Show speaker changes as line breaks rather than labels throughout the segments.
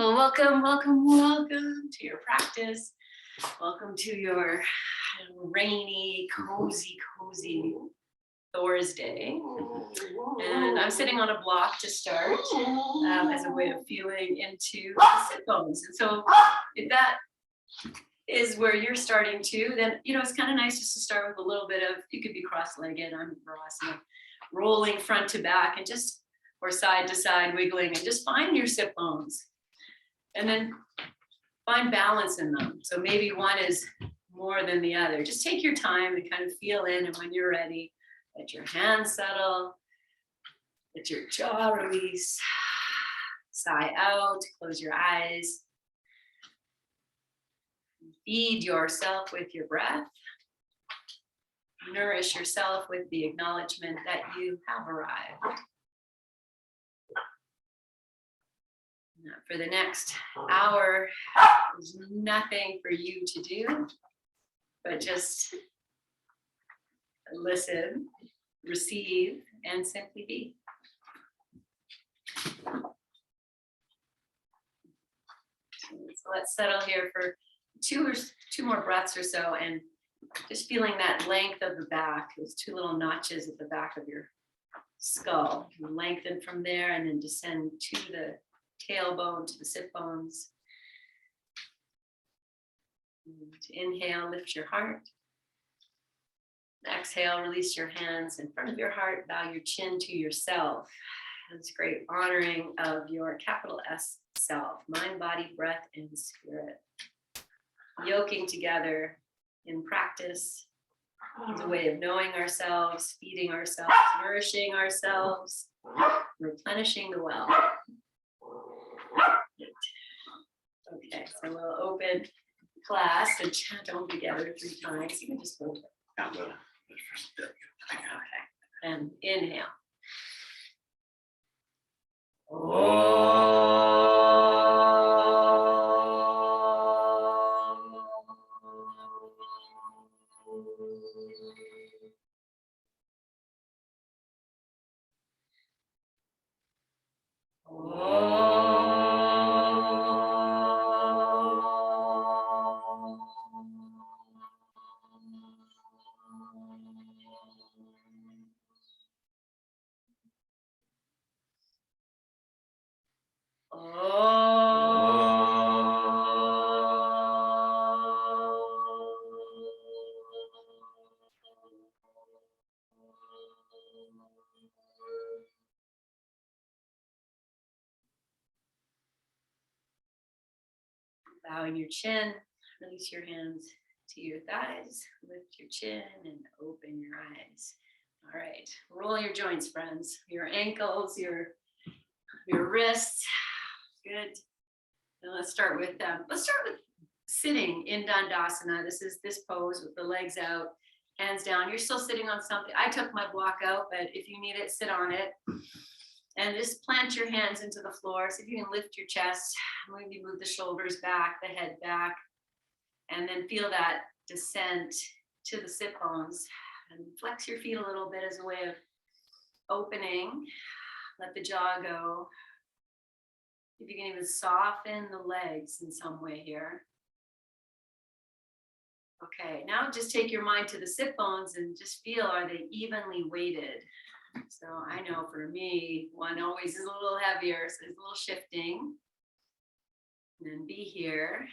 Well, welcome to your practice. Welcome to your rainy, cozy Thursday. And I'm sitting on a block to start as a way of feeling into the sit bones. And so if that is where you're starting to, then, it's kind of nice just to start with a little bit of, you could be cross-legged, I'm Virasana, rolling front to back and just, or side to side wiggling, and just find your sit bones. And then find balance in them. So maybe one is more than the other. Just take your time and kind of feel in, and when you're ready, let your hands settle, let your jaw release, sigh out, close your eyes. Feed yourself with your breath. Nourish yourself with the acknowledgement that you have arrived. For the next hour, there's nothing for you to do, but just listen, receive, and simply be. So let's settle here for two more breaths or so, and just feeling that length of the back, those two little notches at the back of your skull. You lengthen from there and then descend to the tailbone, to the sit bones. To inhale, lift your heart. Exhale, release your hands in front of your heart, bow your chin to yourself. That's great honoring of your capital S self, mind, body, breath, and spirit. Yoking together in practice as a way of knowing ourselves, feeding ourselves, nourishing ourselves, replenishing the well. Okay, so we'll open class and chant them together 3 times. You can just hold it. Okay, and inhale. Bowing your chin, release your hands to your thighs, lift your chin and open your eyes. All right, roll your joints, friends, your ankles, your wrists. Good. And let's start with sitting in Dandasana. This is this pose with the legs out, hands down. You're still sitting on something. I took my block out, but if you need it, sit on it. And just plant your hands into the floor. So if you can lift your chest, maybe move the shoulders back, the head back, and then feel that descent to the sit bones. And flex your feet a little bit as a way of opening. Let the jaw go. If you can even soften the legs in some way here. Okay, now just take your mind to the sit bones and just feel, are they evenly weighted? So I know for me, one always is a little heavier, so there's a little shifting. And then be here.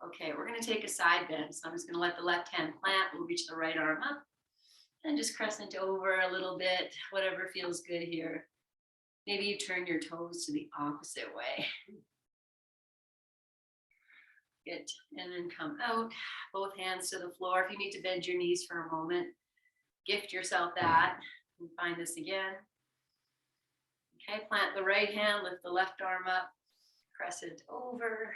Okay, we're going to take a side bend. So I'm just going to let the left hand plant. We'll reach the right arm up and just crescent over a little bit, whatever feels good here. Maybe you turn your toes to the opposite way. Good. And then come out, both hands to the floor. If you need to bend your knees for a moment, gift yourself that. And find this again. Okay, plant the right hand, lift the left arm up, crescent over,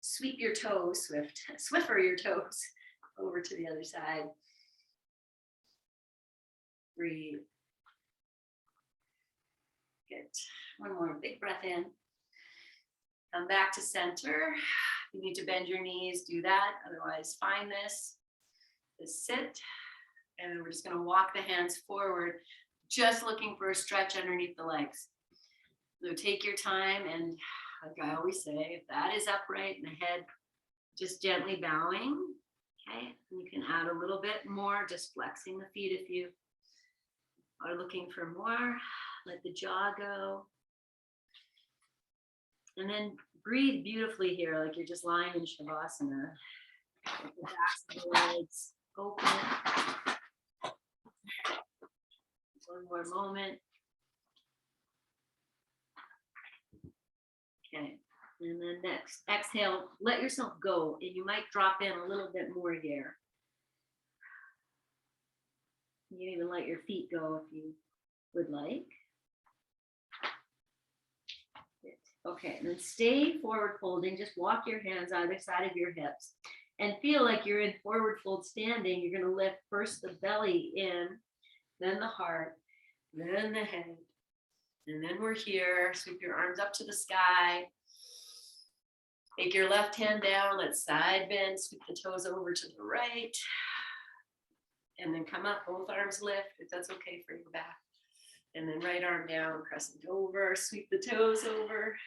sweep your toes, swiffer your toes over to the other side. Breathe. Good. One more big breath in. Come back to center. If you need to bend your knees, do that. Otherwise, find this sit. And we're just going to walk the hands forward, just looking for a stretch underneath the legs. So take your time, and like I always say, if that is upright and the head just gently bowing, okay, you can add a little bit more, just flexing the feet if you are looking for more. Let the jaw go. And then breathe beautifully here, like you're just lying in Shavasana. With the backs of the legs open. One more moment. Okay, and then next, exhale, let yourself go, and you might drop in a little bit more here. You can even let your feet go if you would like. Good. Okay, and then stay forward folding. Just walk your hands either side of your hips and feel like you're in forward fold standing. You're going to lift first the belly in, then the heart, then the head. And then we're here. Sweep your arms up to the sky. Take your left hand down. Let's side bend. Sweep the toes over to the right. And then come up. Both arms lift, if that's okay for your back. And then right arm down, crescent over. Sweep the toes over.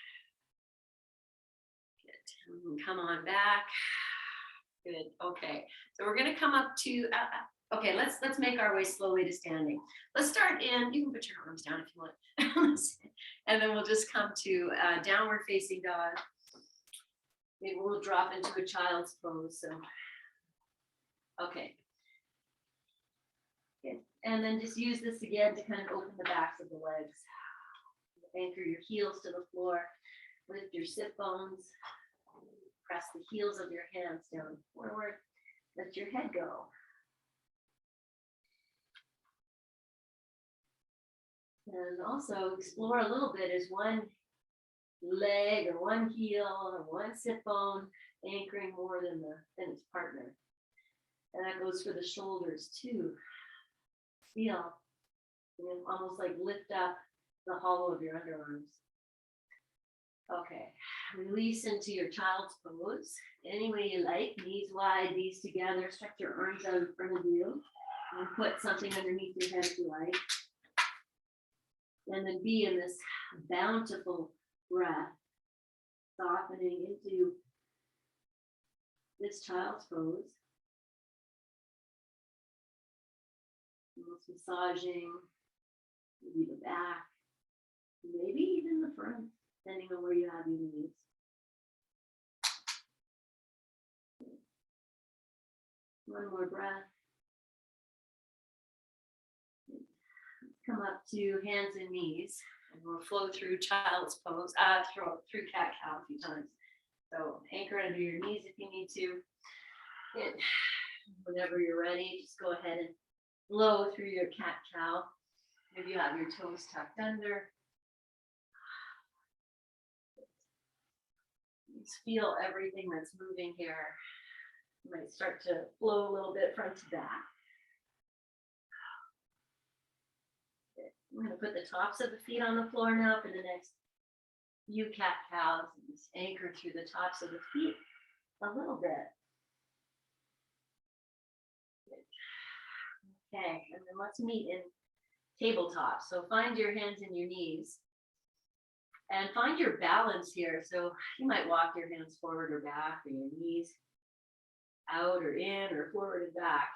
Good. And come on back. Good. Okay. So we're going to come up to. Okay, let's make our way slowly to standing. Let's start in, you can put your arms down if you want. And then we'll just come to downward facing dog. Maybe we'll drop into a child's pose. So, okay. Good. And then just use this again to kind of open the backs of the legs. Anchor your heels to the floor. Lift your sit bones. Press the heels of your hands down forward. Let your head go. And also explore a little bit, is one leg or one heel or one sit bone anchoring more than its partner. And that goes for the shoulders too. Feel, and then almost like lift up the hollow of your underarms. Okay, release into your child's pose. Any way you like, knees wide, knees together, stretch your arms out in front of you, and put something underneath your head if you like. And then be in this bountiful breath, softening into this child's pose. Almost massaging maybe the back, maybe even the front, depending on where you have your knees. One more breath. Come up to hands and knees, and we'll flow through child's pose, through cat cow a few times. So anchor under your knees if you need to. And whenever you're ready, just go ahead and flow through your cat cow. Maybe you have your toes tucked under. Just feel everything that's moving here. You might start to flow a little bit front to back. I'm going to put the tops of the feet on the floor now for the next few cat cows. And just anchor through the tops of the feet a little bit. Okay, and then let's meet in tabletop. So find your hands in your knees and find your balance here. So you might walk your hands forward or back, or your knees out or in or forward and back.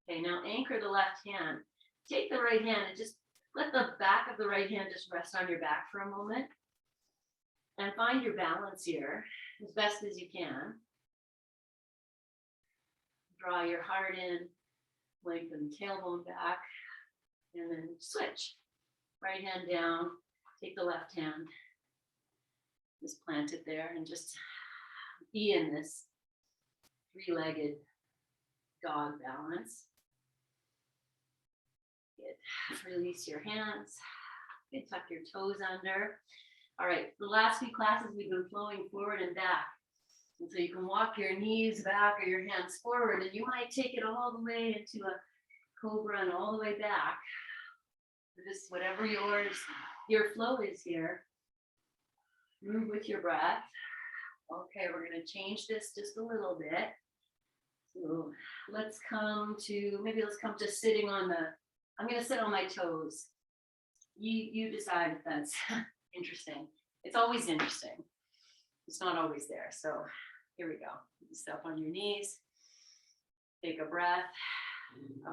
Okay, now anchor the left hand. Take the right hand and just let the back of the right hand just rest on your back for a moment. And find your balance here as best as you can. Draw your heart in, lengthen the tailbone back, and then switch. Right hand down, take the left hand, just plant it there and just be in this three-legged dog balance. Good. Release your hands. Good. Tuck your toes under. All right, the last few classes we've been flowing forward and back. And so you can walk your knees back or your hands forward, and you might take it all the way into a cobra and all the way back. Just whatever your flow is here. Move with your breath. Okay, we're going to change this just a little bit. So let's come to sitting on I'm going to sit on my toes. You decide if that's Interesting. It's always interesting. It's not always there. So here we go. Step on your knees. Take a breath.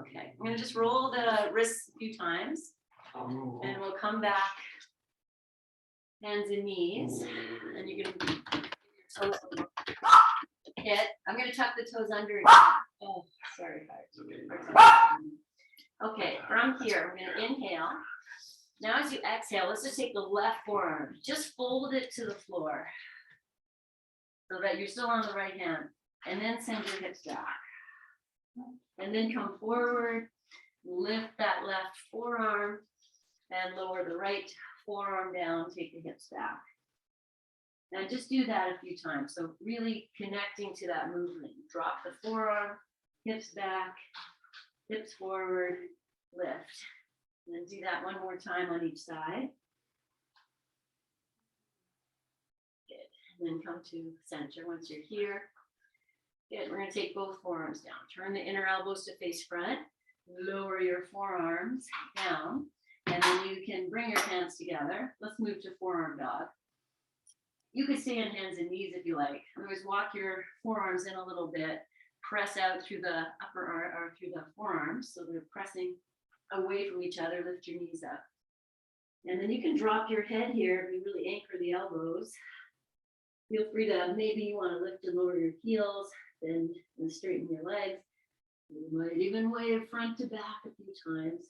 Okay, I'm gonna just roll the wrists a few times and we'll come back, hands and knees, and you're gonna give your toes a little hit. I'm gonna tuck the toes under again. Oh, sorry, guys. Okay, from here, we're gonna inhale. Now as you exhale, let's just take the left forearm, just fold it to the floor so that you're still on the right hand, and then send your hips back. And then come forward, lift that left forearm and lower the right forearm down, take the hips back. And just do that a few times. So really connecting to that movement. Drop the forearm, hips back, hips forward, lift. And then do that one more time on each side. Good. And then come to center once you're here. Good. We're going to take both forearms down. Turn the inner elbows to face front. Lower your forearms down. And then you can bring your hands together. Let's move to forearm dog. You could stay on hands and knees if you like. Otherwise, walk your forearms in a little bit. Press out through the upper arm or through the forearms. So they're pressing away from each other. Lift your knees up. And then you can drop your head here if you really anchor the elbows. Feel free to, maybe you want to lift and lower your heels, bend and straighten your legs. You might even wave front to back a few times.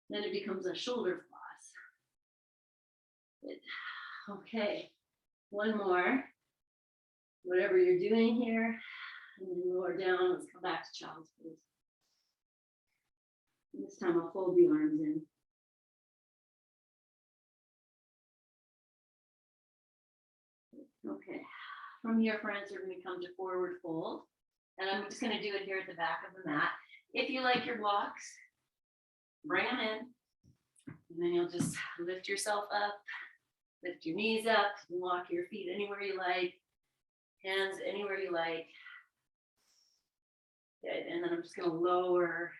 Then it becomes a shoulder floss. Good. Okay, one more. Whatever you're doing here, and then lower down. Let's come back to child's pose. And this time I'll fold the arms in. Okay, from here, friends, we're going to come to forward fold. And I'm just going to do it here at the back of the mat. If you like your blocks, bring them in. And then you'll just lift yourself up, lift your knees up, and walk your feet anywhere you like, hands anywhere you like. Good. And then I'm just going to lower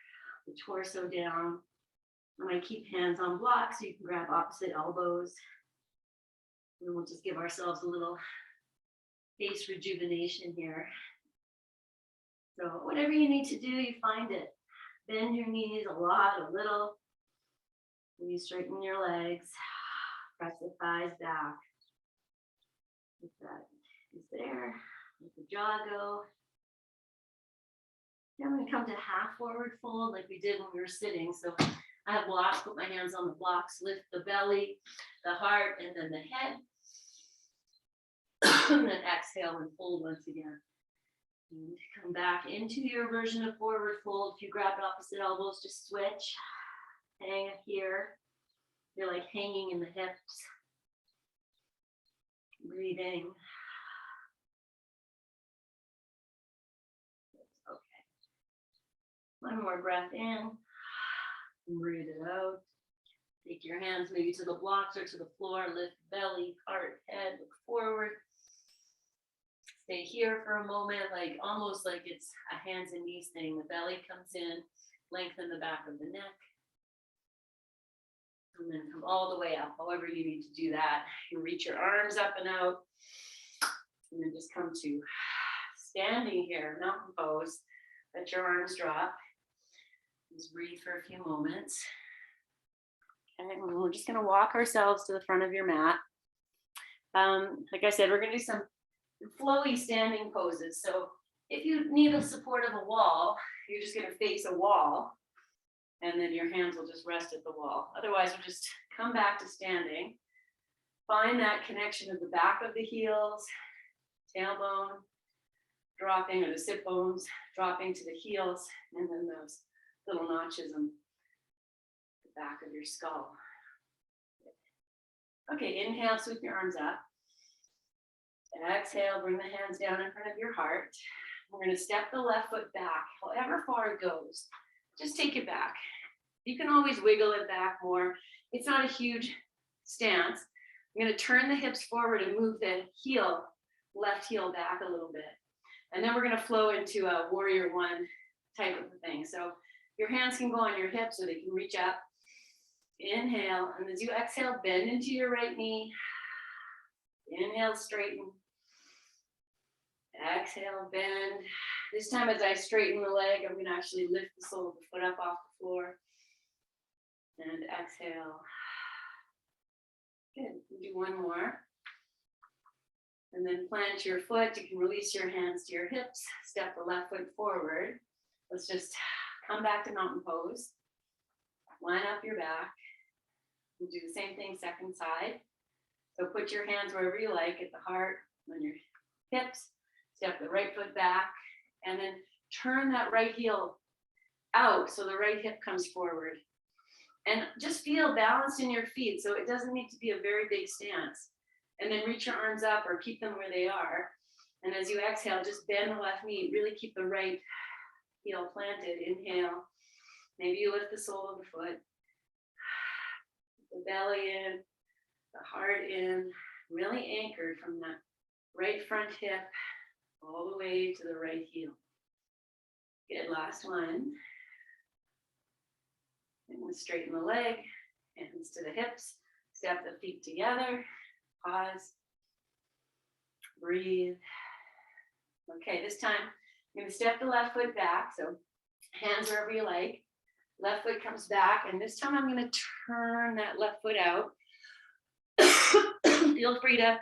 the torso down. I'm going to keep hands on blocks so you can grab opposite elbows. And we'll just give ourselves a little face rejuvenation here. So whatever you need to do, you find it. Bend your knees a lot, a little. And you straighten your legs. Press the thighs back. If that is there, let the jaw go. Now I'm going to come to half forward fold like we did when we were sitting. So I have blocks, put my hands on the blocks, lift the belly, the heart, and then the head. And then exhale and fold once again. And come back into your version of forward fold. If you grab opposite elbows, just switch. Hang here. You're like hanging in the hips. Breathing. Okay. One more breath in. Breathe it out. Take your hands maybe to the blocks or to the floor. Lift belly, heart, head, look forward. Stay here for a moment, like almost like it's a hands and knees thing. The belly comes in, lengthen the back of the neck. And then come all the way up, however you need to do that. You reach your arms up and out. And then just come to standing here, mountain pose. Let your arms drop. Just breathe for a few moments. And we're just going to walk ourselves to the front of your mat. Like I said, we're going to do some flowy standing poses. So if you need the support of a wall, you're just going to face a wall. And then your hands will just rest at the wall. Otherwise, we'll just come back to standing. Find that connection of the back of the heels, tailbone dropping, or the sit bones dropping to the heels, and then those little notches on the back of your skull. Okay, inhale, sweep your arms up. Exhale, bring the hands down in front of your heart. We're going to step the left foot back, however far it goes. Just take it back. You can always wiggle it back more. It's not a huge stance. I'm going to turn the hips forward and move the heel, left heel back a little bit. And then we're going to flow into a warrior one type of a thing. So your hands can go on your hips or they can reach up. Inhale, and as you exhale, bend into your right knee. Inhale, straighten. Exhale, bend. This time as I straighten the leg, I'm going to actually lift the sole of the foot up off the floor. And exhale. Good. We'll do one more. And then plant your foot. You can release your hands to your hips. Step the left foot forward. Let's just come back to mountain pose. Line up your back. We'll do the same thing second side. So put your hands wherever you like, at the heart, on your hips. Step the right foot back. And then turn that right heel out so the right hip comes forward. And just feel balanced in your feet. So it doesn't need to be a very big stance. And then reach your arms up or keep them where they are. And as you exhale, just bend the left knee. Really keep the right heel planted. Inhale. Maybe you lift the sole of the foot. The belly in, the heart in. Really anchored from that right front hip all the way to the right heel. Good, last one. And we'll straighten the leg, hands to the hips, step the feet together, pause, breathe. Okay, this time I'm going to step the left foot back, so hands wherever you like. Left foot comes back, and this time I'm going to turn that left foot out. Feel free to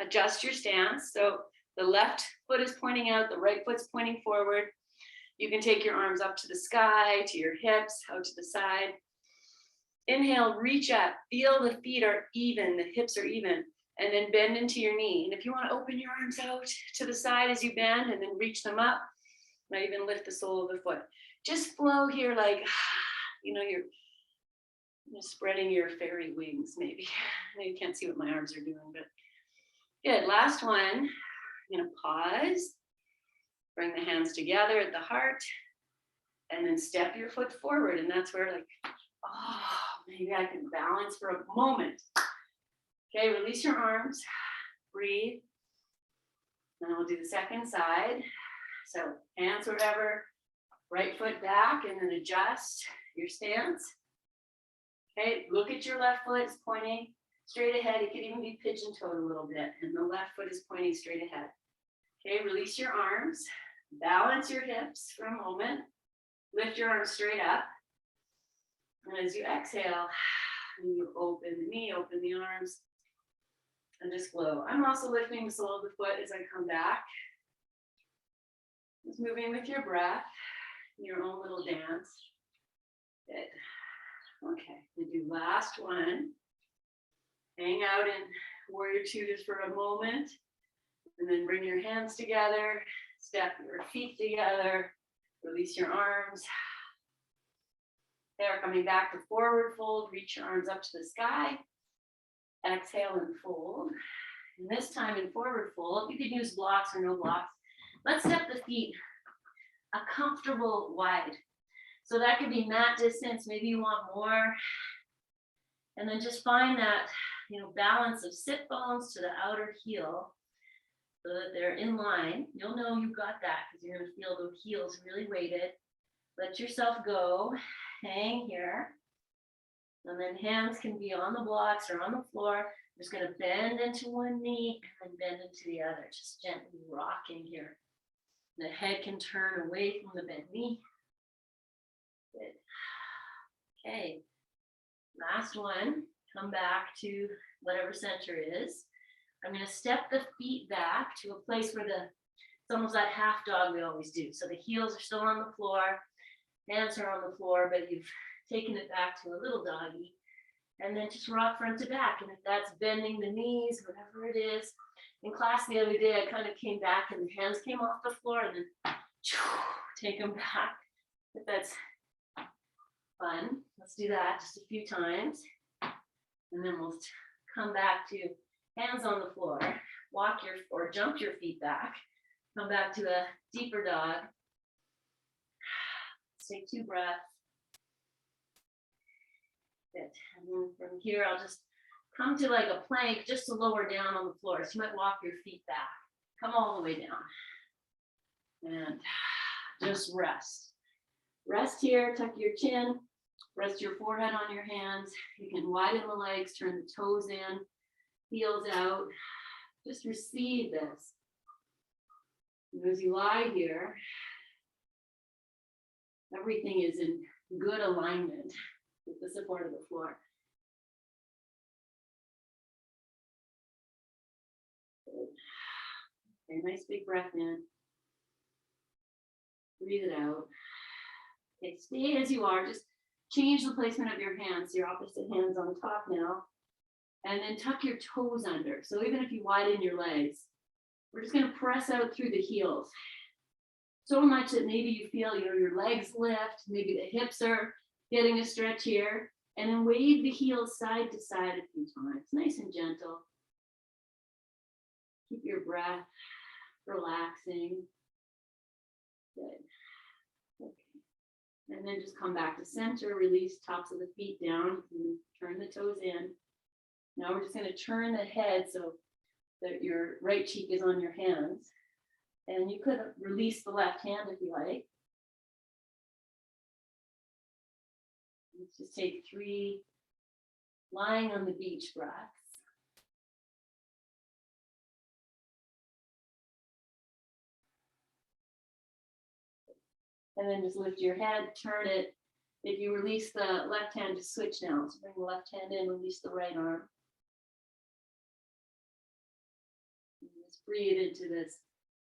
adjust your stance. So the left foot is pointing out, the right foot's pointing forward. You can take your arms up to the sky, to your hips, out to the side. Inhale, reach up, feel the feet are even, the hips are even, and then bend into your knee. And if you want to open your arms out to the side as you bend and then reach them up, might even lift the sole of the foot. Just flow here like, you're spreading your fairy wings maybe. You can't see what my arms are doing, but good. Last one, I'm going to pause. Bring the hands together at the heart, and then step your foot forward. And that's where maybe I can balance for a moment. Okay, release your arms, breathe. And we'll do the second side. So hands wherever, right foot back, and then adjust your stance. Okay, look at your left foot, it's pointing straight ahead. It could even be pigeon-toed a little bit, and the left foot is pointing straight ahead. Okay, release your arms, balance your hips for a moment, lift your arms straight up. And as you exhale, you open the knee, open the arms, and just flow. I'm also lifting the sole of the foot as I come back. Just moving with your breath, your own little dance. Good. Okay, we'll do last one. Hang out in warrior two just for a moment. And then bring your hands together, step your feet together, release your arms. There, coming back to forward fold, reach your arms up to the sky. Exhale and fold. And this time in forward fold, you can use blocks or no blocks. Let's step the feet a comfortable wide. So that could be mat distance, maybe you want more. And then just find that, balance of sit bones to the outer heel, so that they're in line. You'll know you got that because you're going to feel the heels really weighted. Let yourself go, hang here. And then hands can be on the blocks or on the floor. I'm just going to bend into one knee and then bend into the other, just gently rocking here. The head can turn away from the bent knee. Good. Okay, last one. Come back to whatever center is. I'm going to step the feet back to a place where it's almost that half dog we always do. So the heels are still on the floor, hands are on the floor, but you've taken it back to a little doggy. And then just rock front to back. And if that's bending the knees, whatever it is. In class the other day, I kind of came back and the hands came off the floor and then take them back. If that's fun, let's do that just a few times. And then we'll come back to hands on the floor, or jump your feet back, come back to a deeper dog. Let's take 2 breaths. Good. And then from here, I'll just come to like a plank just to lower down on the floor. So you might walk your feet back. Come all the way down. And just rest. Rest here, tuck your chin, Rest your forehead on your hands. You can widen the legs, turn the toes in, heels out. Just receive this. And as you lie here, everything is in good alignment with the support of the floor. Okay, nice big breath in. Breathe it out. Okay, stay as you are. Just change the placement of your hands. Your opposite hand's on top now. And then tuck your toes under. So even if you widen your legs, we're just going to press out through the heels. So much that maybe you feel your legs lift, maybe the hips are getting a stretch here. And then wave the heels side to side a few times, nice and gentle. Keep your breath relaxing. Good. Okay. And then just come back to center, release tops of the feet down, turn the toes in. Now we're just going to turn the head so that your right cheek is on your hands. And you could release the left hand if you like. Let's just take 3 lying on the beach breaths. And then just lift your head, turn it. If you release the left hand, just switch now. So bring the left hand in, release the right arm. And just breathe into this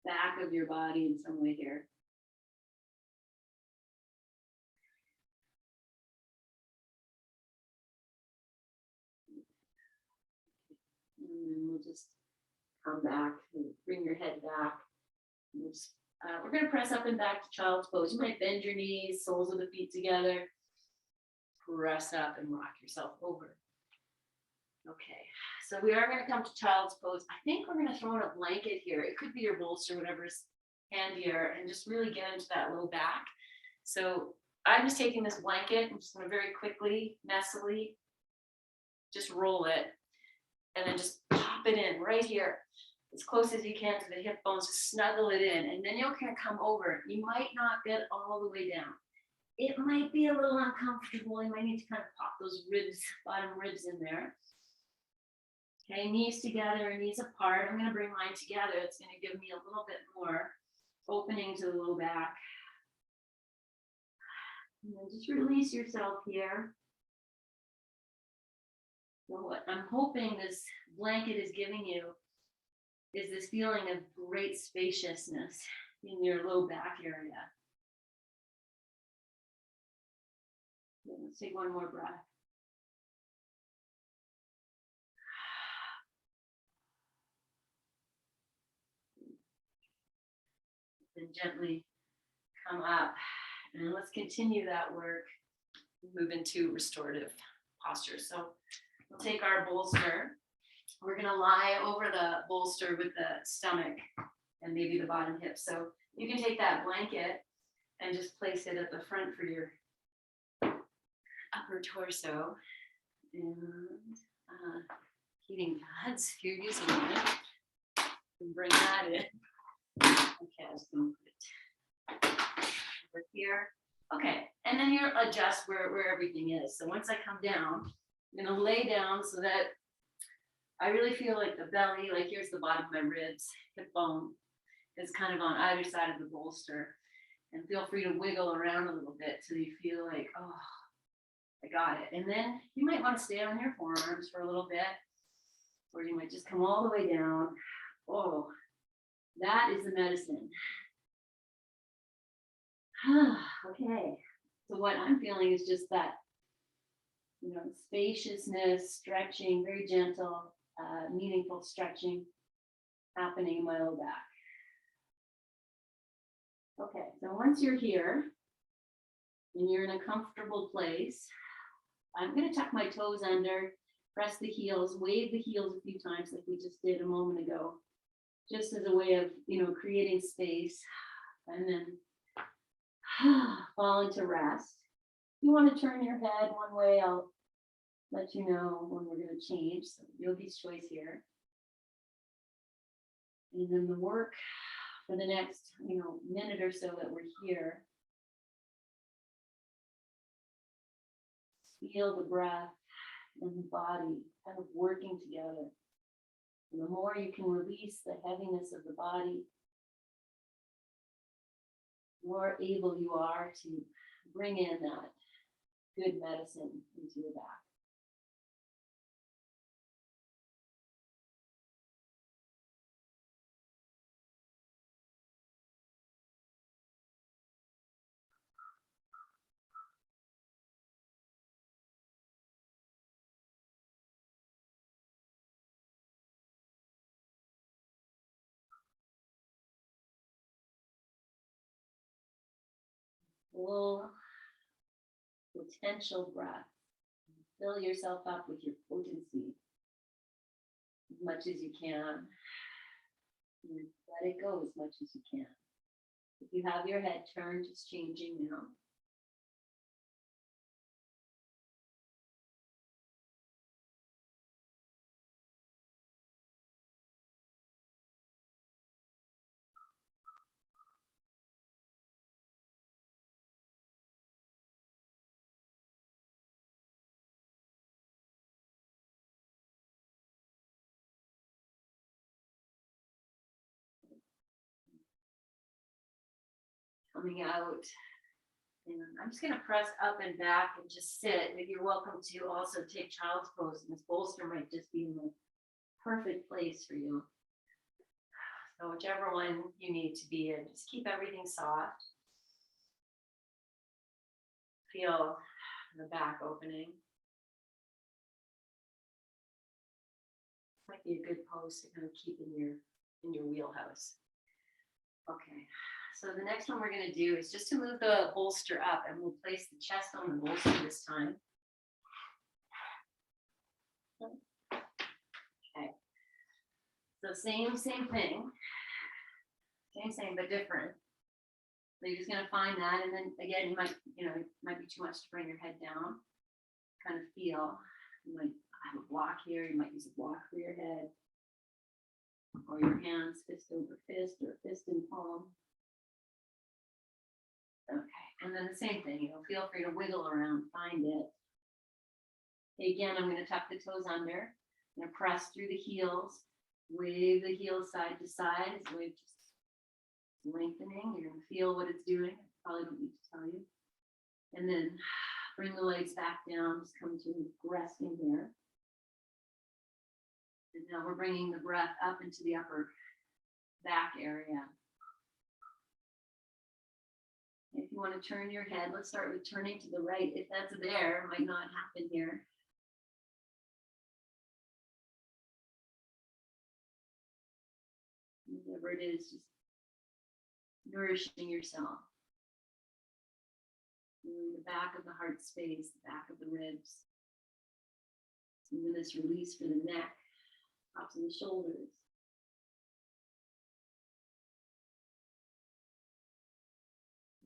back of your body in some way here. And then we'll just come back and bring your head back. We're going to press up and back to child's pose. You might bend your knees, soles of the feet together. Press up and rock yourself over. Okay, so we are going to come to child's pose. I think we're going to throw in a blanket here. It could be your bolster, whatever's handier, and just really get into that low back. So I'm just taking this blanket. I'm just going to very quickly, messily, just roll it, and then just pop it in right here, as close as you can to the hip bones, just snuggle it in, and then you'll kind of come over. You might not get all the way down. It might be a little uncomfortable. You might need to kind of pop those ribs, bottom ribs in there. Okay, knees together, knees apart. I'm going to bring mine together. It's going to give me a little bit more opening to the low back. And then just release yourself here. So what I'm hoping this blanket is giving you is this feeling of great spaciousness in your low back area. Let's take one more breath. Then gently come up, and let's continue that work. Move into restorative posture. So we'll take our bolster. We're going to lie over the bolster with the stomach and maybe the bottom hip. So you can take that blanket and just place it at the front for your upper torso. And heating pads, if you're using it, and bring that in. Okay, I'm just going to put it over here. Okay, and then you adjust where everything is. So once I come down, I'm going to lay down so that I really feel like the belly, like here's the bottom of my ribs, hip bone is kind of on either side of the bolster. And feel free to wiggle around a little bit till you feel like, oh, I got it. And then you might want to stay on your forearms for a little bit, or you might just come all the way down. Oh, that is the medicine. Okay, so what I'm feeling is just that, spaciousness, stretching, very gentle, meaningful stretching happening in my low back. Okay, so once you're here and you're in a comfortable place, I'm going to tuck my toes under, press the heels, wave the heels a few times like we just did a moment ago, just as a way of, creating space, and then fall into rest. If you want to turn your head one way, I'll let you know when we're going to change. So yogi's choice here. And then the work for the next, minute or so that we're here Feel the breath and the body kind of working together. And the more you can release the heaviness of the body, the more able you are to bring in that good medicine into your back. Full potential breath. Fill yourself up with your potency as much as you can. And let it go as much as you can. If you have your head turned, just changing now. Coming out. And I'm just going to press up and back and just sit. But you're welcome to also take child's pose. And this bolster might just be in the perfect place for you. So whichever one you need to be in, just keep everything soft. Feel the back opening. Might be a good pose to kind of keep in your wheelhouse. Okay. So the next one we're going to do is just to move the bolster up, and we'll place the chest on the bolster this time. Okay. So same thing. Same, but different. So you're just going to find that, and then again, it might be too much to bring your head down. Kind of feel. You might have a block here. You might use a block for your head, or your hands fist over fist, or fist in palm. Okay, and then the same thing, feel free to wiggle around, find it. Okay, again, I'm going to tuck the toes under. I'm going to press through the heels, wave the heels side to side. It's wave just lengthening. You're going to feel what it's doing. I probably don't need to tell you. And then bring the legs back down, just come to resting here. And now we're bringing the breath up into the upper back area. If you want to turn your head, let's start with turning to the right. If that's there, it might not happen here. Whatever it is, just nourishing yourself. In the back of the heart space, the back of the ribs. And then this release for the neck, tops of the shoulders.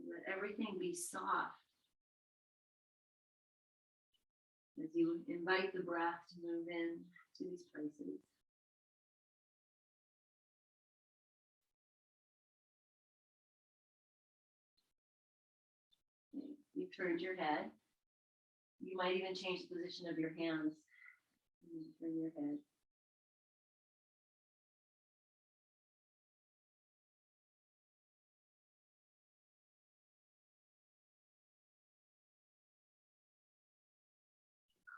Let everything be soft as you invite the breath to move in to these places. Okay. You've turned your head. You might even change the position of your hands. Turn your head.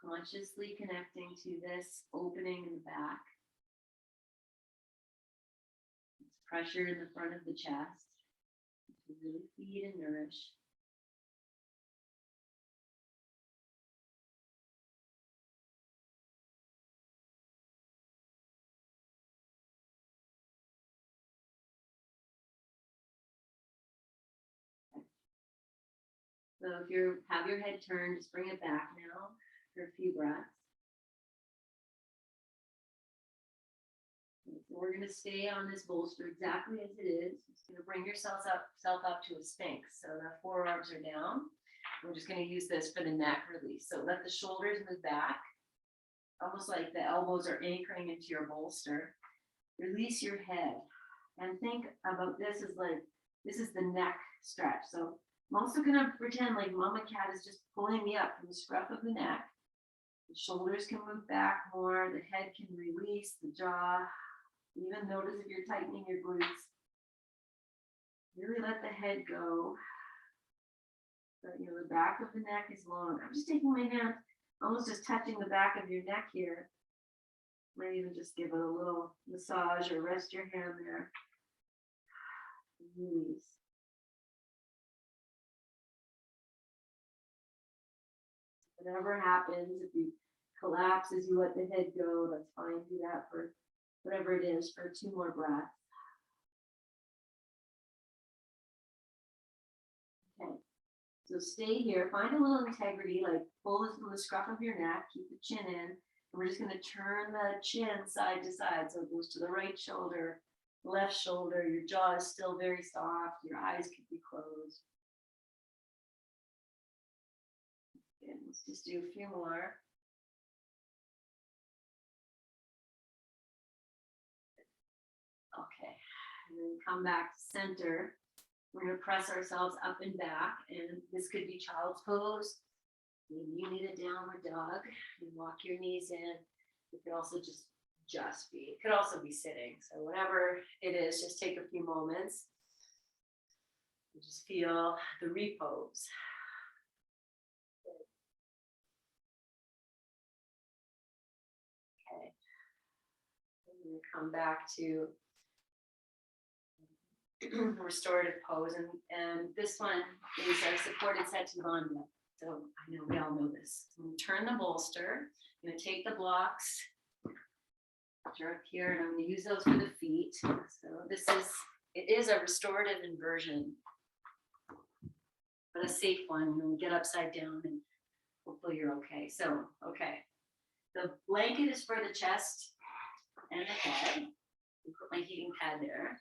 Consciously connecting to this opening in the back. It's pressure in the front of the chest to really feed and nourish. So if you have your head turned, just bring it back now for a few breaths. So we're going to stay on this bolster exactly as it is. Just going to bring yourself up to a sphinx. So the forearms are down. We're just going to use this for the neck release. So let the shoulders move back, almost like the elbows are anchoring into your bolster. Release your head and think about this as like, this is the neck stretch. So I'm also gonna pretend like mama cat is just pulling me up from the scruff of the neck. The shoulders can move back more, the head can release, the jaw. Even notice if you're tightening your glutes. Really let the head go. So, the back of the neck is long. I'm just taking my hand, almost just touching the back of your neck here. Might even just give it a little massage or rest your hand there. Release. Whatever happens, if you collapse as you let the head go, that's fine. Do that for whatever it is for 2 more breaths. Okay, so stay here. Find a little integrity, like pull this from the scruff of your neck, keep the chin in. And we're just going to turn the chin side to side. So it goes to the right shoulder, left shoulder. Your jaw is still very soft. Your eyes could be closed. And let's just do a few more. Okay, and then come back to center. We're going to press ourselves up and back, and this could be child's pose. Maybe you need a downward dog. You walk your knees in. It could also just be. It could also be sitting. So whatever it is, just take a few moments. And just feel the repose. Okay. I'm going to come back to restorative pose, and this one is our supported Setananda. So I know we all know this. So I'm going to turn the bolster. I'm going to take the blocks, which are up here, and I'm going to use those for the feet. So it is a restorative inversion, but a safe one. And get upside down, and hopefully you're okay. So, okay. The blanket is for the chest and the head. I put my heating pad there.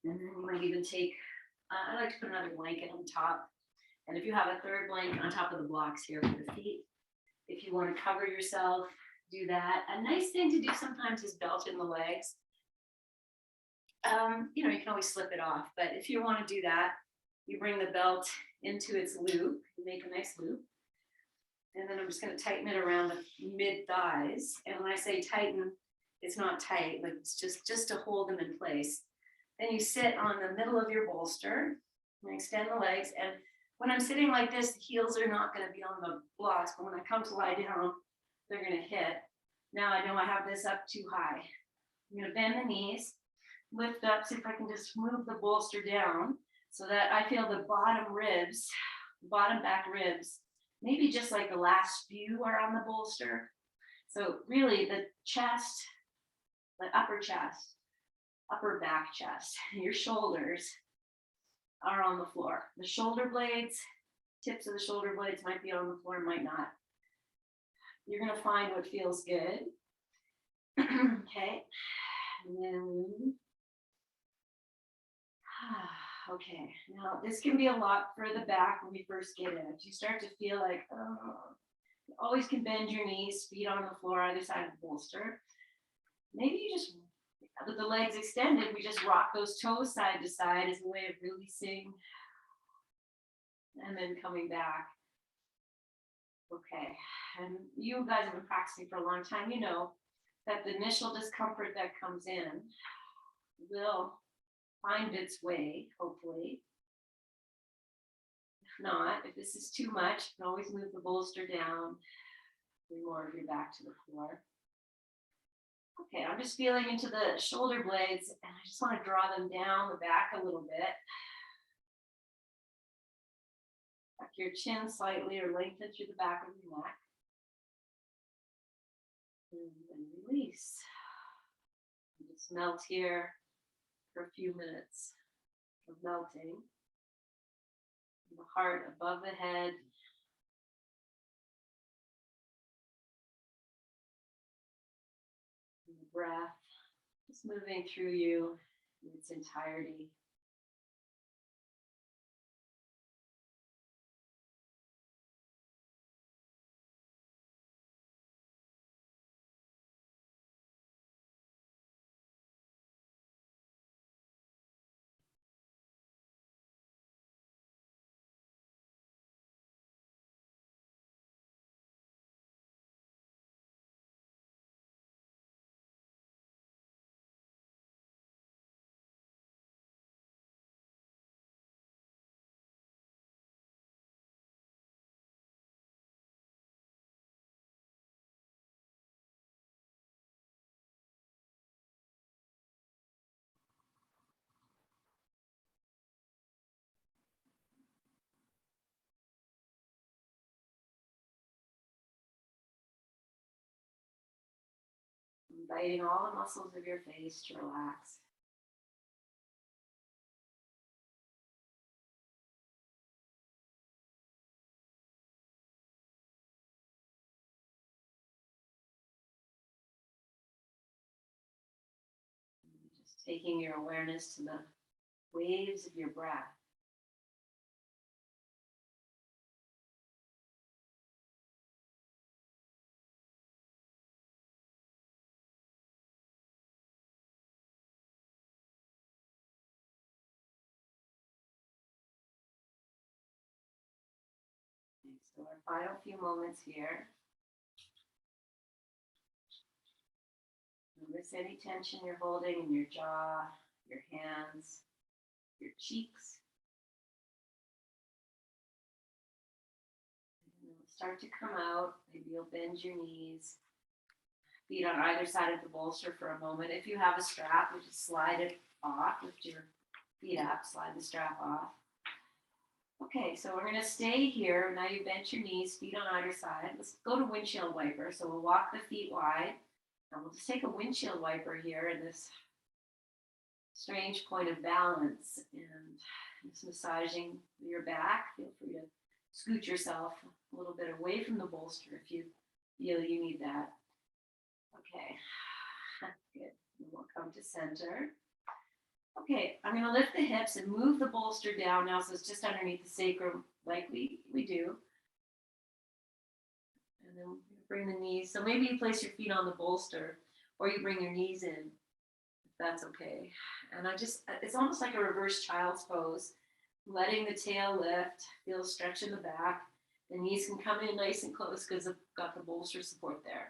And then you might even take, I like to put another blanket on top. And if you have a third blanket on top of the blocks here for the feet, if you want to cover yourself, do that. A nice thing to do sometimes is belt in the legs. You can always slip it off, but if you want to do that, you bring the belt into its loop, you make a nice loop. And then I'm just going to tighten it around the mid thighs. And when I say tighten, it's not tight, like it's just to hold them in place. Then you sit on the middle of your bolster and extend the legs. And when I'm sitting like this, the heels are not going to be on the blocks, but when I come to lie down, they're going to hit. Now I know I have this up too high. I'm going to bend the knees, lift up, see if I can just move the bolster down so that I feel the bottom ribs, bottom back ribs, maybe just like the last few are on the bolster. So really the chest, the upper chest, upper back chest, your shoulders are on the floor. The shoulder blades, tips of the shoulder blades might be on the floor, might not. You're going to find what feels good. Okay. And then, okay. Now this can be a lot for the back when we first get in. If you start to feel like, you always can bend your knees, feet on the floor, either side of the bolster. Maybe you just, with the legs extended, we just rock those toes side to side as a way of releasing and then coming back. Okay, and you guys have been practicing for a long time. You know that the initial discomfort that comes in will find its way, hopefully. If not, if this is too much, you can always move the bolster down, bring more of your back to the floor. Okay, I'm just feeling into the shoulder blades, and I just want to draw them down the back a little bit. Tuck your chin slightly or lengthen through the back of your neck. And then release. And just melt here for a few minutes of melting. And the heart above the head. And the breath just moving through you in its entirety. Inviting all the muscles of your face to relax. Just taking your awareness to the waves of your breath. So our final few moments here. Notice any tension you're holding in your jaw, your hands, your cheeks. And it'll start to come out. Maybe you'll bend your knees. Feet on either side of the bolster for a moment. If you have a strap, you just slide it off. Lift your feet up, slide the strap off. Okay, so we're going to stay here. Now you bent your knees, feet on either side. Let's go to windshield wiper. So we'll walk the feet wide. And we'll just take a windshield wiper here in this strange point of balance. And just massaging your back. Feel free to scoot yourself a little bit away from the bolster if you feel you need that. Okay, good. And we'll come to center. Okay, I'm going to lift the hips and move the bolster down now so it's just underneath the sacrum like we do. And then bring the knees. So maybe you place your feet on the bolster or you bring your knees in, if that's okay. And it's almost like a reverse child's pose. Letting the tail lift, feel a stretch in the back. The knees can come in nice and close because I've got the bolster support there.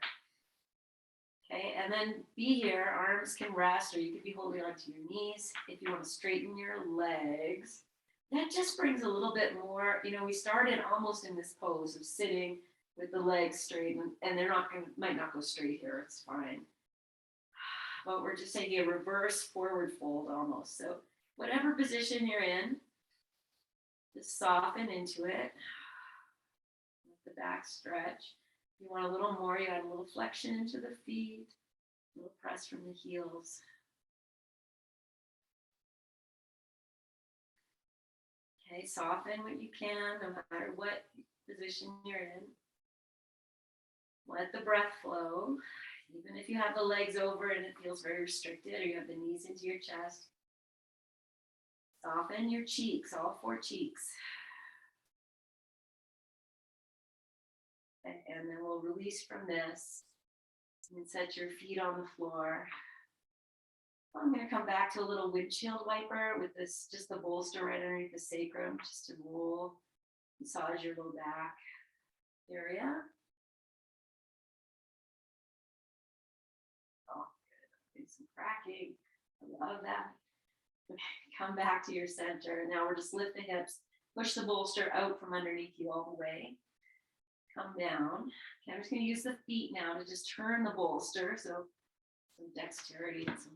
Okay, and then be here, arms can rest, or you could be holding onto your knees. If you want to straighten your legs, that just brings a little bit more, we started almost in this pose of sitting with the legs straight, and they're might not go straight here, it's fine. But we're just taking a reverse forward fold almost. So whatever position you're in, just soften into it. Let the back stretch. If you want a little more, you add a little flexion into the feet, a little press from the heels. Okay, soften what you can, no matter what position you're in. Let the breath flow. Even if you have the legs over and it feels very restricted, or you have the knees into your chest. Soften your cheeks, all four cheeks. And then we'll release from this and set your feet on the floor. I'm going to come back to a little windshield wiper with this, just the bolster right underneath the sacrum, just to roll, massage your low back area. Oh, good. Do some cracking. I love that. Okay, come back to your center. Now we're just lift the hips, push the bolster out from underneath you all the way. Come down. Okay, I'm just going to use the feet now to just turn the bolster. So some dexterity and some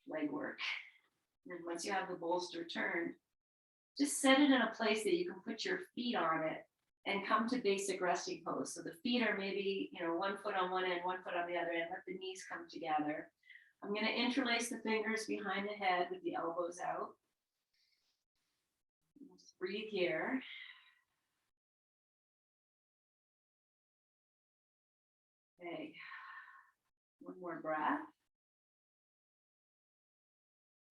leg work. And then once you have the bolster turned, just set it in a place that you can put your feet on it and come to basic resting pose. So the feet are maybe, 1 foot on one end, 1 foot on the other end. Let the knees come together. I'm going to interlace the fingers behind the head with the elbows out. Just breathe here. Okay, one more breath.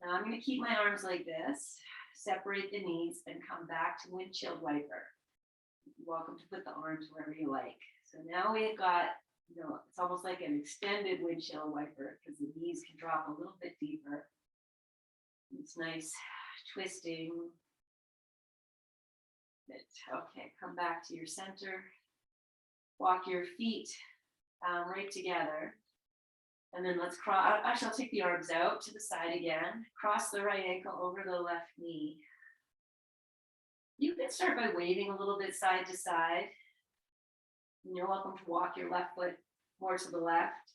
Now I'm going to keep my arms like this, separate the knees, and come back to windshield wiper. You're welcome to put the arms wherever you like. So now we've got, it's almost like an extended windshield wiper because the knees can drop a little bit deeper. It's nice twisting. Okay, come back to your center. Walk your feet right together. And then let's cross. Actually, I'll take the arms out to the side again. Cross the right ankle over the left knee. You can start by waving a little bit side to side. And you're welcome to walk your left foot more to the left.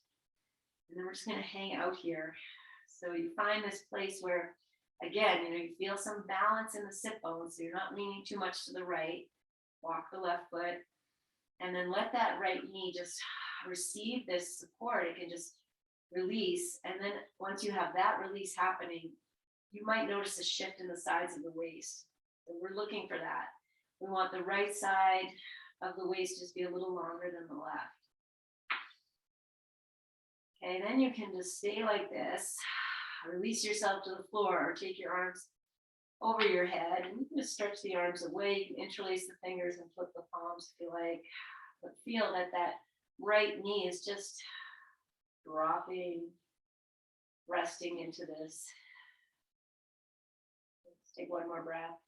And then we're just going to hang out here. So you find this place where, again, you feel some balance in the sit bones. So you're not leaning too much to the right. Walk the left foot. And then let that right knee just receive this support. It can just release. And then once you have that release happening, you might notice a shift in the sides of the waist. So we're looking for that. We want the right side of the waist to just be a little longer than the left. Okay, then you can just stay like this. Release yourself to the floor or take your arms over your head and you can just stretch the arms away. You can interlace the fingers and flip the palms if you like. But feel that that right knee is just dropping, resting into this. Let's take one more breath.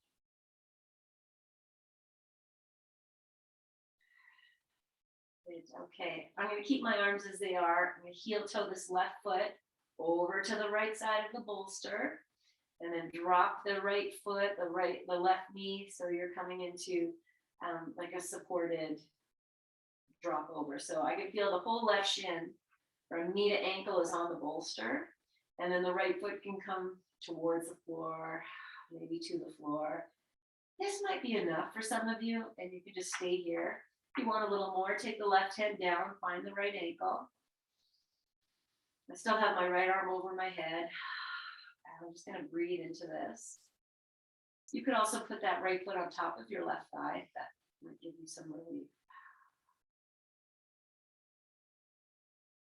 Okay, I'm going to keep my arms as they are. I'm going to heel toe this left foot over to the right side of the bolster, and then drop the right foot, the left knee, so you're coming into like a supported drop over. So I can feel the whole left shin from knee to ankle is on the bolster, and then the right foot can come towards the floor, maybe to the floor. This might be enough for some of you, and you can just stay here. If you want a little more, take the left hand down, find the right ankle. I still have my right arm over my head. I'm just going to breathe into this. You could also put that right foot on top of your left thigh. That might give you some relief.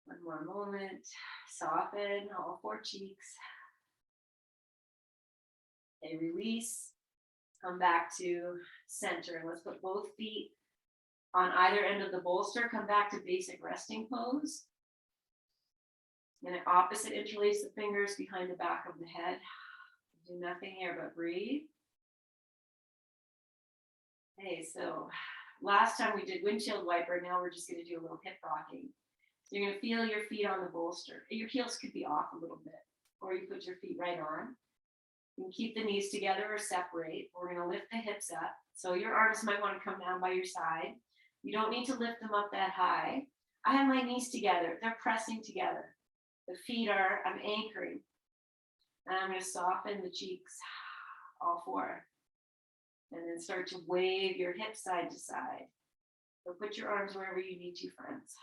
One more moment. Soften all four cheeks. Okay, release. Come back to center. Let's put both feet on either end of the bolster. Come back to basic resting pose. And opposite, interlace the fingers behind the back of the head. Do nothing here but breathe. Okay, so last time we did windshield wiper. Now we're just going to do a little hip rocking. So you're going to feel your feet on the bolster. Your heels could be off a little bit, or you put your feet right on. You can keep the knees together or separate. We're going to lift the hips up. So your arms might want to come down by your side. You don't need to lift them up that high. I have my knees together. They're pressing together. The feet are, I'm anchoring. And I'm going to soften the cheeks, all four. And then start to wave your hips side to side. So put your arms wherever you need to, friends.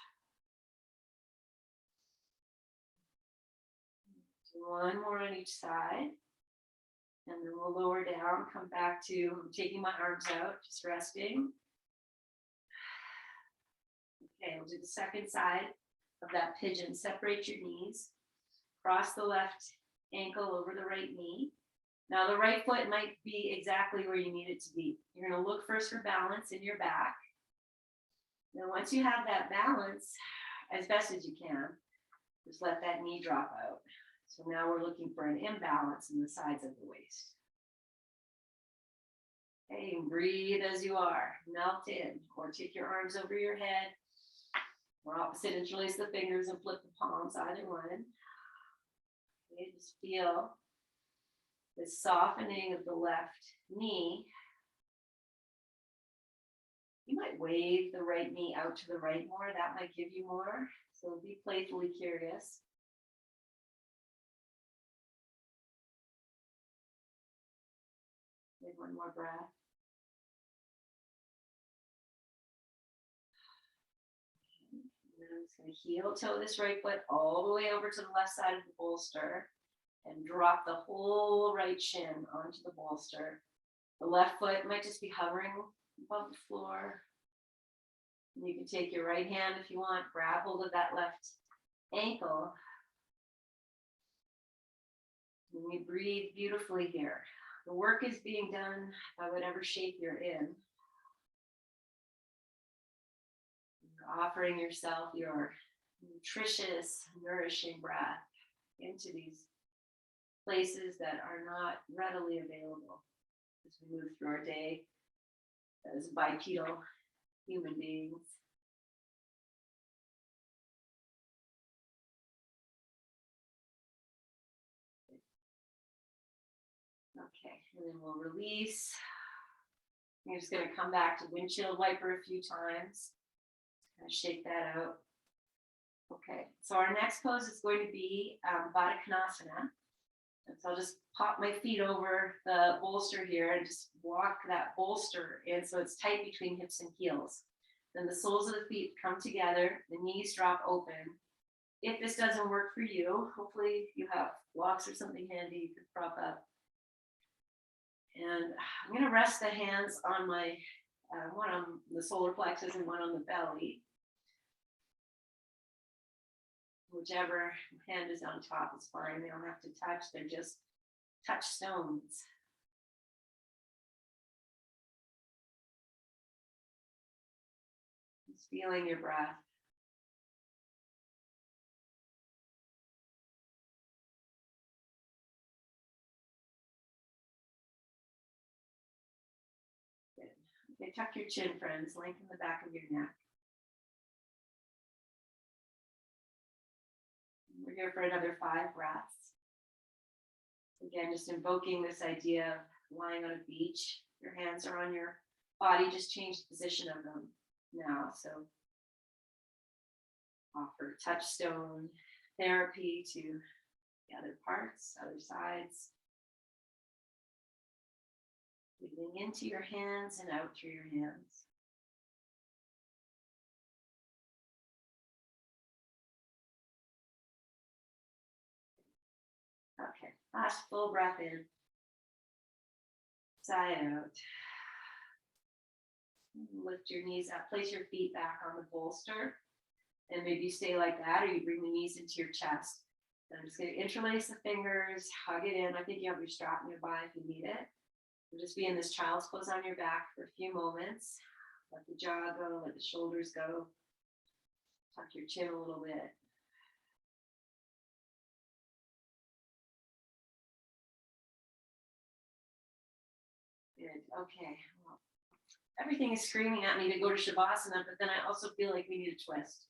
One more on each side. And then we'll lower down, come back to, I'm taking my arms out, just resting. Okay, we'll do the second side of that pigeon. Separate your knees. Cross the left ankle over the right knee. Now the right foot might be exactly where you need it to be. You're going to look first for balance in your back. Then once you have that balance, as best as you can, just let that knee drop out. So now we're looking for an imbalance in the sides of the waist. Okay, and breathe as you are. Melt in, or take your arms over your head. Or opposite, interlace the fingers and flip the palms, either one. Okay, just feel the softening of the left knee. You might wave the right knee out to the right more. That might give you more. So be playfully curious. Take one more breath. I'm just going to heel toe this right foot all the way over to the left side of the bolster and drop the whole right shin onto the bolster. The left foot might just be hovering above the floor. And you can take your right hand if you want, grab hold of that left ankle. And we breathe beautifully here. The work is being done by whatever shape you're in. You're offering yourself your nutritious, nourishing breath into these places that are not readily available as we move through our day as bipedal human beings. Okay, and then we'll release. You're just going to come back to windshield wiper a few times. Kind of shake that out. Okay, so our next pose is going to be Baddha Konasana. And so I'll just pop my feet over the bolster here and just walk that bolster in so it's tight between hips and heels. Then the soles of the feet come together, the knees drop open, if this doesn't work for you, hopefully you have blocks or something handy you could prop up. And I'm going to rest the hands on my, one on the solar plexus and one on the belly. Whichever hand is on top is fine. They don't have to touch. They're just touchstones. Just feeling your breath. Good. Okay, tuck your chin, friends. Lengthen the back of your neck. We're here for another 5 breaths. Again, just invoking this idea of lying on a beach. Your hands are on your body. Just change the position of them now. So offer touchstone therapy to the other parts, other sides. Breathing into your hands and out through your hands. Okay, last full breath in. Sigh out. Lift your knees up, place your feet back on the bolster. And maybe you stay like that, or you bring the knees into your chest. And I'm just going to interlace the fingers, hug it in. I think you have your strap nearby if you need it. We'll just be in this child's pose on your back for a few moments. Let the jaw go, let the shoulders go. Tuck your chin a little bit. Good. Okay. Well, everything is screaming at me to go to Shavasana, but then I also feel like we need a twist.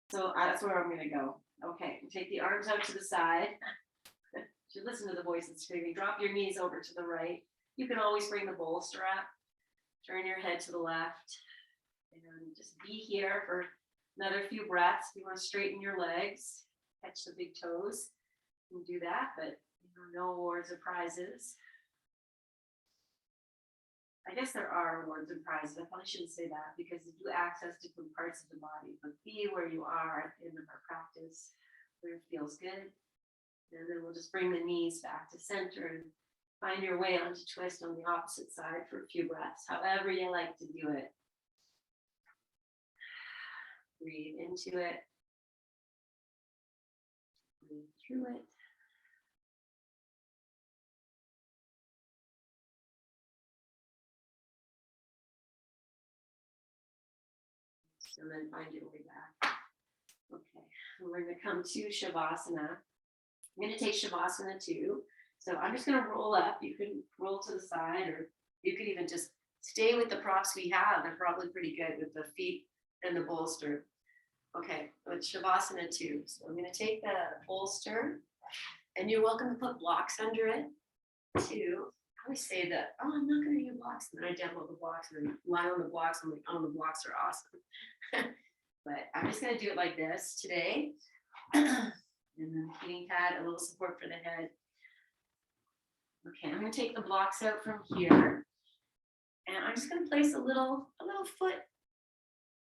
So that's where I'm going to go. Okay. Take the arms out to the side. You should listen to the voice that's screaming. Drop your knees over to the right. You can always bring the bolster up. Turn your head to the left. And just be here for another few breaths. If you want to straighten your legs, catch the big toes, you can do that, but no awards or prizes. I guess there are awards and prizes. I probably shouldn't say that because you do access different parts of the body, but be where you are at the end of our practice, where it feels good. And then we'll just bring the knees back to center and find your way onto twist on the opposite side for a few breaths, however you like to do it. Breathe into it. Breathe through it. And then find your way back. Okay, we're going to come to Shavasana. I'm going to take Shavasana 2. So I'm just going to roll up. You can roll to the side, or you could even just stay with the props we have. They're probably pretty good with the feet and the bolster. Okay, it's Shavasana 2. So I'm going to take the bolster, and you're welcome to put blocks under it too. I always say that, oh, I'm not going to do blocks. And then I demo the blocks and then lie on the blocks. I'm like, oh, the blocks are awesome. But I'm just going to do it like this today. And then heating pad, a little support for the head. Okay, I'm going to take the blocks out from here. And I'm just going to place a little foot.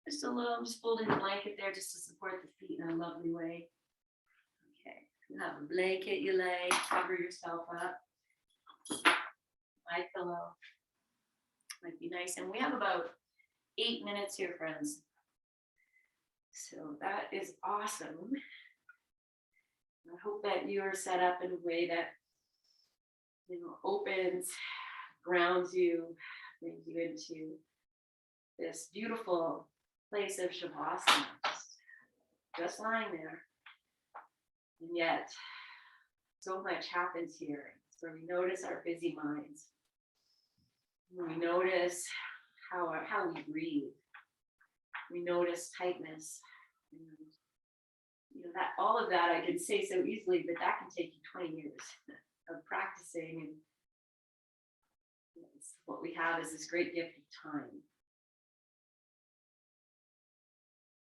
Just a little, I'm just folding the blanket there just to support the feet in a lovely way. Okay, you have a blanket you lay, cover yourself up. My pillow might be nice. And we have about 8 minutes here, friends. So that is awesome. I hope that you are set up in a way that, opens, grounds you, brings you into this beautiful place of Shavasana. Just lying there. And yet, so much happens here. So we notice our busy minds. We notice how we breathe. We notice tightness. And, that all of that I can say so easily, but that can take you 20 years of practicing. And what we have is this great gift of time.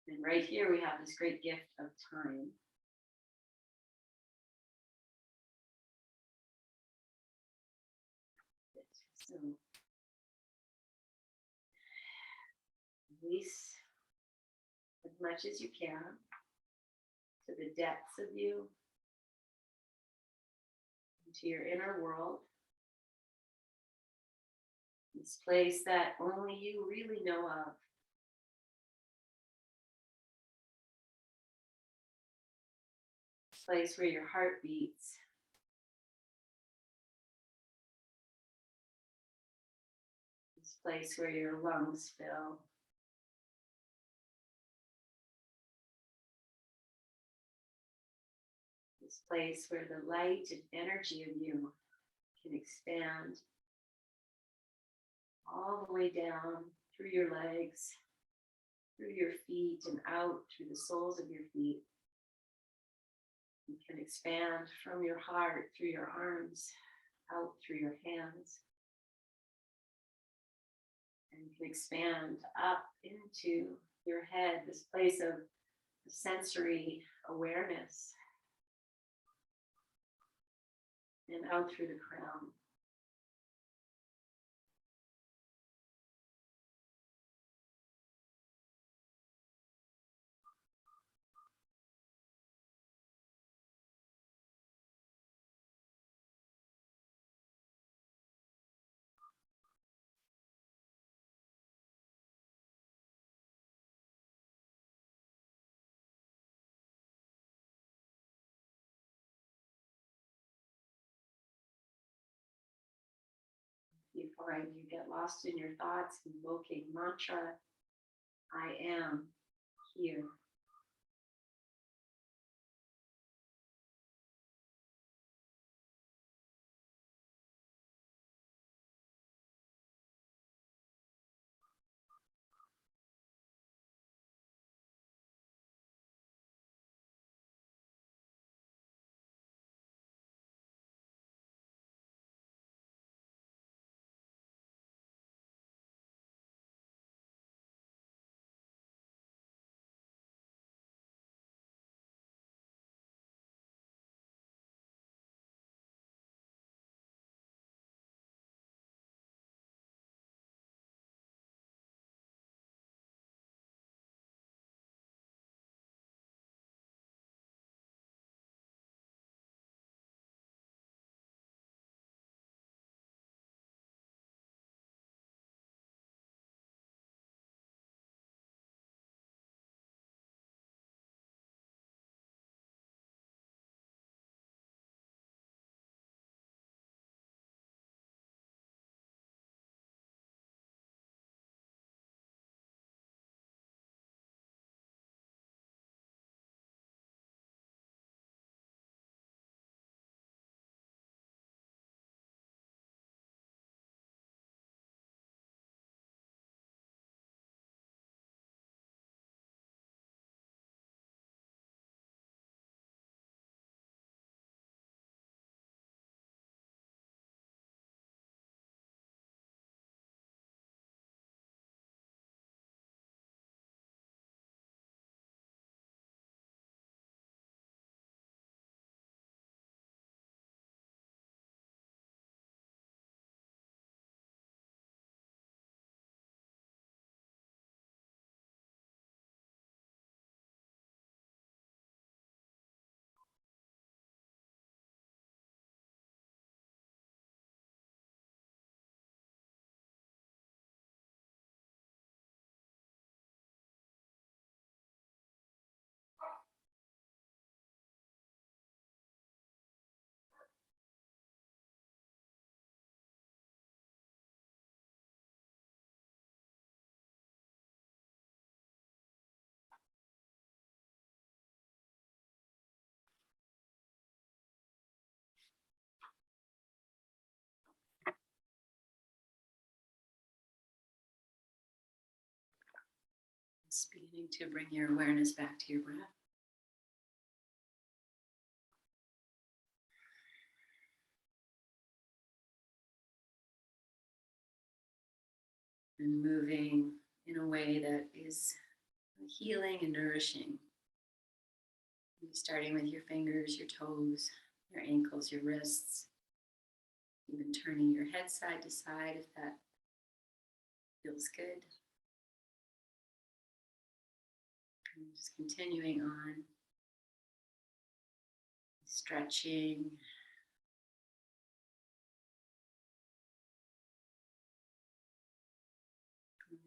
And right here we have this great gift of time. So release as much as you can. to the depths of you, into your inner world. This place that only you really know of. This place where your heart beats. This place where your lungs fill. This place where the light and energy of you can expand all the way down through your legs, through your feet, and out through the soles of your feet. You can expand from your heart through your arms, out through your hands. And you can expand up into your head, this place of sensory awareness, and out through the crown. Before you get lost in your thoughts, invoking mantra, I am here. Just beginning to bring your awareness back to your breath. And moving in a way that is healing and nourishing. Starting with your fingers, your toes, your ankles, your wrists. Even turning your head side to side if that feels good. And just continuing on stretching.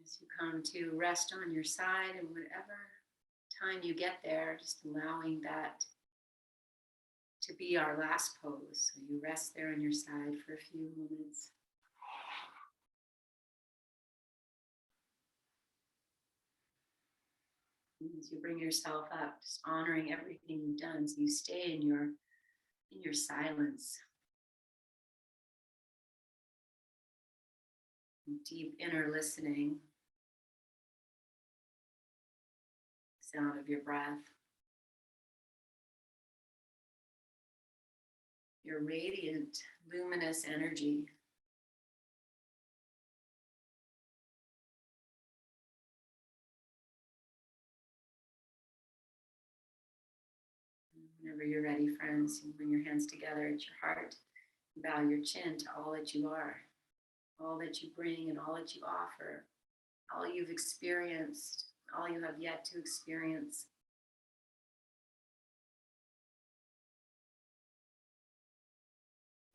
As you come to rest on your side, and whatever time you get there, just allowing that to be our last pose. So you rest there on your side for a few moments. As you bring yourself up, just honoring everything you've done, so you stay in your silence. Deep inner listening. Sound of your breath. Your radiant, luminous energy. Whenever you're ready, friends, you bring your hands together at your heart. Bow your chin to all that you are, all that you bring and all that you offer, all you've experienced, all you have yet to experience.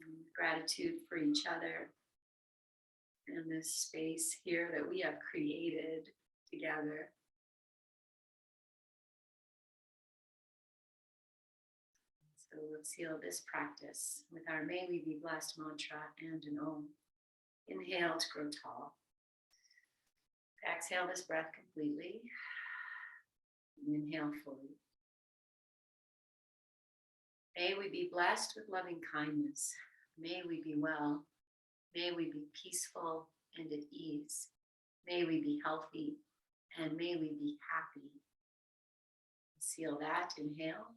And gratitude for each other and this space here that we have created together. So let's seal this practice with our May We Be Blessed mantra and an Om. Inhale to grow tall. Exhale this breath completely. Inhale fully. May we be blessed with loving kindness. May we be well. May we be peaceful and at ease. May we be healthy and may we be happy. Seal that. Inhale.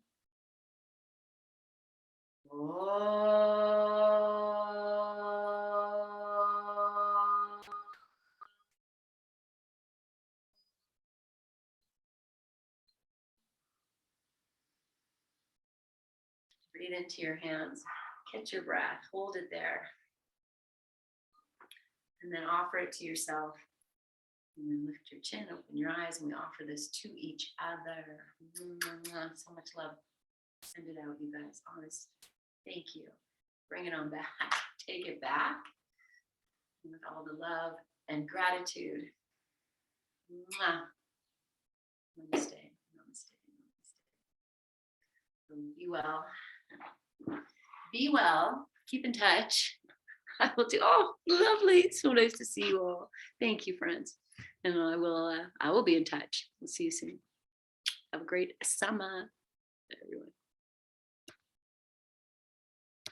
Breathe into your hands. Catch your breath. Hold it there. And then offer it to yourself. And then lift your chin, open your eyes, and we offer this to each other. So much love. Send it out, you guys. Honest. Thank you. Bring it on back. Take it back. With all the love and gratitude. Namaste. Namaste. Namaste. Be well. Be well. Keep in touch. I will do. Oh, lovely. So nice to see you all. Thank you, friends. And I will be in touch. We'll see you soon. Have a great summer, everyone.